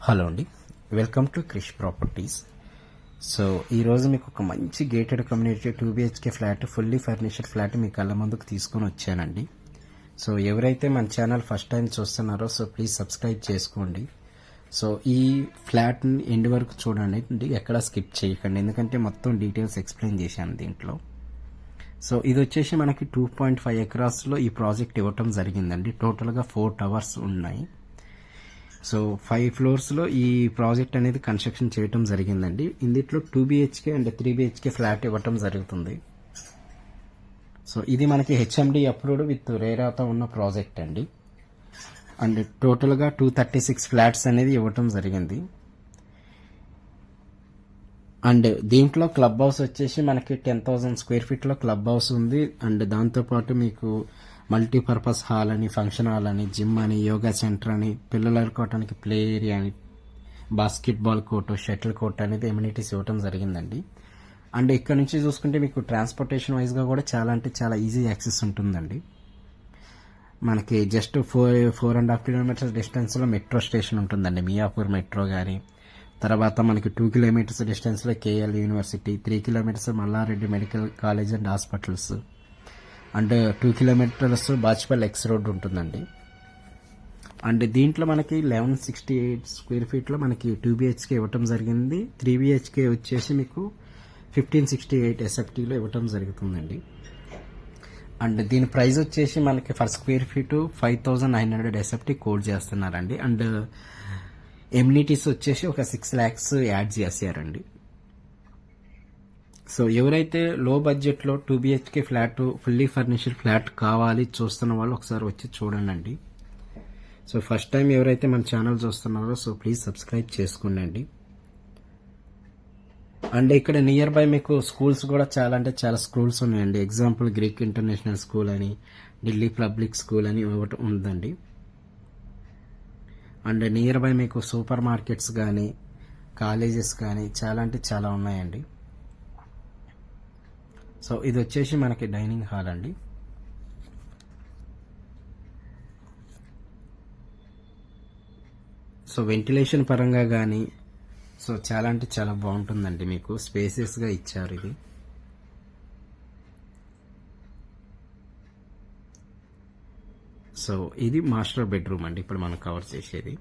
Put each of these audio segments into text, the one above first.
Hello అండి, welcome to Krish properties. So ఈరోజు మీకు ఒక మంచి gated community 2 BHK flat, fully furnished flat మీ కళ్ళ ముందుకు తీసుకొని వచ్చానండి. సో ఎవరైతే మన ఛానల్ ఫస్ట్ టైం చూస్తున్నారో సో ప్లీజ్ సబ్స్క్రైబ్ చేసుకోండి. సో ఈ ఫ్లాట్ని ఎండ్ వరకు చూడండి, ఎక్కడ స్కిప్ చేయకండి, ఎందుకంటే మొత్తం డీటెయిల్స్ ఎక్స్ప్లెయిన్ చేశాను దీంట్లో. సో ఇది వచ్చేసి మనకి 2.5 ఎకరాస్లో ఈ ప్రాజెక్ట్ ఇవ్వటం జరిగిందండి. టోటల్గా 4 టవర్స్ ఉన్నాయి. సో 5 ఫ్లోర్స్లో ఈ ప్రాజెక్ట్ అనేది కన్స్ట్రక్షన్ చేయటం జరిగిందండి. ఇందులో 2 BHK అండ్ 3 BHK ఫ్లాట్ ఇవ్వటం జరుగుతుంది. సో ఇది మనకి HMD అప్రూవ్డ్ విత్ రేరాతో ఉన్న ప్రాజెక్ట్ అండి. అండ్ టోటల్గా 236 ఫ్లాట్స్ అనేది ఇవ్వటం జరిగింది. అండ్ దీంట్లో క్లబ్ హౌస్ వచ్చేసి మనకి 10,000 స్క్వేర్ ఫీట్లో క్లబ్ హౌస్ ఉంది. అండ్ దాంతోపాటు మీకు మల్టీపర్పస్ హాల్ అని, ఫంక్షన్ హాల్ అని, జిమ్ అని, యోగా సెంటర్ అని, పిల్లలు ఆడుకోవడానికి ప్లే ఏరియా అని, బాస్కెట్బాల్ కోర్టు, షటిల్ కోర్ట్ అనేది ఎమ్యూనిటీస్ ఇవ్వటం జరిగిందండి. అండ్ ఇక్కడ నుంచి చూసుకుంటే మీకు ట్రాన్స్పోర్టేషన్ వైజ్గా కూడా చాలా అంటే చాలా ఈజీ యాక్సెస్ ఉంటుందండి. మనకి జస్ట్ 4.5 కిలోమీటర్స్ డిస్టెన్స్లో మెట్రో స్టేషన్ ఉంటుందండి, మియాపూర్ మెట్రో కానీ. తర్వాత మనకి 2 కిలోమీటర్స్ డిస్టెన్స్లో KL university, 3 kilometres Malla Reddy medical college and hospitals, and 2 kilometres Bachupally X road ఉంటుందండి. అండ్ దీంట్లో మనకి 1168 స్క్వేర్ ఫీట్లో మనకి 2 BHK ఇవ్వటం జరిగింది. 3 BHK వచ్చేసి మీకు 1568 SFTలో ఇవ్వటం జరుగుతుందండి. అండ్ దీని ప్రైస్ వచ్చేసి మనకి for square feet 5,900 SFT code చేస్తున్నారండి. అండ్ ఎమ్యూనిటీస్ వచ్చేసి ఒక 6 lakhs యాడ్ చేశారండి. సో ఎవరైతే లో బడ్జెట్లో 2 BHK flat, fully furnished flat కావాలి చూస్తున్న వాళ్ళు ఒకసారి వచ్చి చూడండి. సో ఫస్ట్ టైం ఎవరైతే మన ఛానల్ చూస్తున్నారో సో ప్లీజ్ సబ్స్క్రైబ్ చేసుకోండి. అండ్ ఇక్కడ నియర్ బై మీకు స్కూల్స్ కూడా చాలా అంటే చాలా స్కూల్స్ ఉన్నాయండి. ఎగ్జాంపుల్ గ్రీక్ ఇంటర్నేషనల్ స్కూల్ అని, ఢిల్లీ పబ్లిక్ స్కూల్ అని ఒకటి ఉందండి. అండ్ నియర్ బై మీకు సూపర్ మార్కెట్స్ కానీ, కాలేజెస్ కానీ చాలా అంటే చాలా ఉన్నాయండి. సో ఇది వచ్చేసి మనకి డైనింగ్ హాల్ అండి. సో వెంటిలేషన్ పరంగా కానీ సో చాలా అంటే చాలా బాగుంటుందండి, మీకు స్పేసెస్గా ఇచ్చారు ఇది. సో ఇది మాస్టర్ బెడ్రూమ్ అండి ఇప్పుడు మనం కవర్ చేసేది.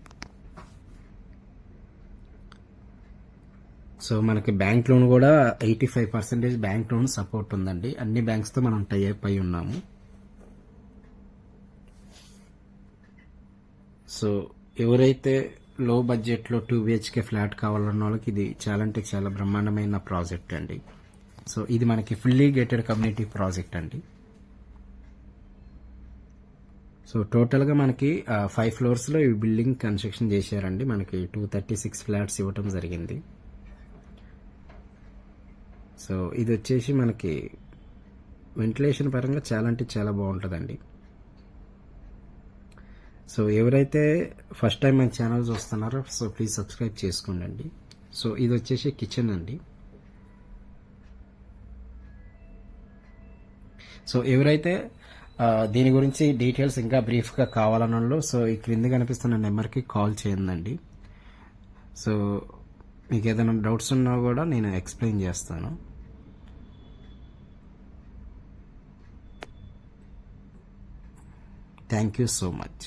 సో మనకి బ్యాంక్ లోన్ కూడా 85% బ్యాంక్ లోన్ సపోర్ట్ ఉందండి. అన్ని బ్యాంక్స్తో మనం టైఅప్ అయి ఉన్నాము. సో ఎవరైతే లో బడ్జెట్లో 2 BHK ఫ్లాట్ కావాలన్న వాళ్ళకి ఇది చాలా అంటే చాలా బ్రహ్మాండమైన ప్రాజెక్ట్ అండి. సో ఇది మనకి ఫుల్లీ గేటెడ్ కమ్యూనిటీ ప్రాజెక్ట్ అండి. సో టోటల్గా మనకి 5 ఫ్లోర్స్లో ఈ బిల్డింగ్ కన్స్ట్రక్షన్ చేశారండి. మనకి 236 ఫ్లాట్స్ ఇవ్వటం జరిగింది. సో ఇది వచ్చేసి మనకి వెంటిలేషన్ పరంగా చాలా అంటే చాలా బాగుంటుందండి. సో ఎవరైతే ఫస్ట్ టైం మన ఛానల్ చూస్తున్నారో సో ప్లీజ్ సబ్స్క్రైబ్ చేసుకోండి. సో ఇది వచ్చేసి కిచెన్ అండి. సో ఎవరైతే దీని గురించి డీటెయిల్స్ ఇంకా బ్రీఫ్గా కావాలన్నో సో ఈ క్రింద కనిపిస్తున్న నెంబర్కి కాల్ చేయండి. సో మీకు ఏదైనా డౌట్స్ ఉన్నా కూడా నేను ఎక్స్ప్లెయిన్ చేస్తాను. Thank you so much.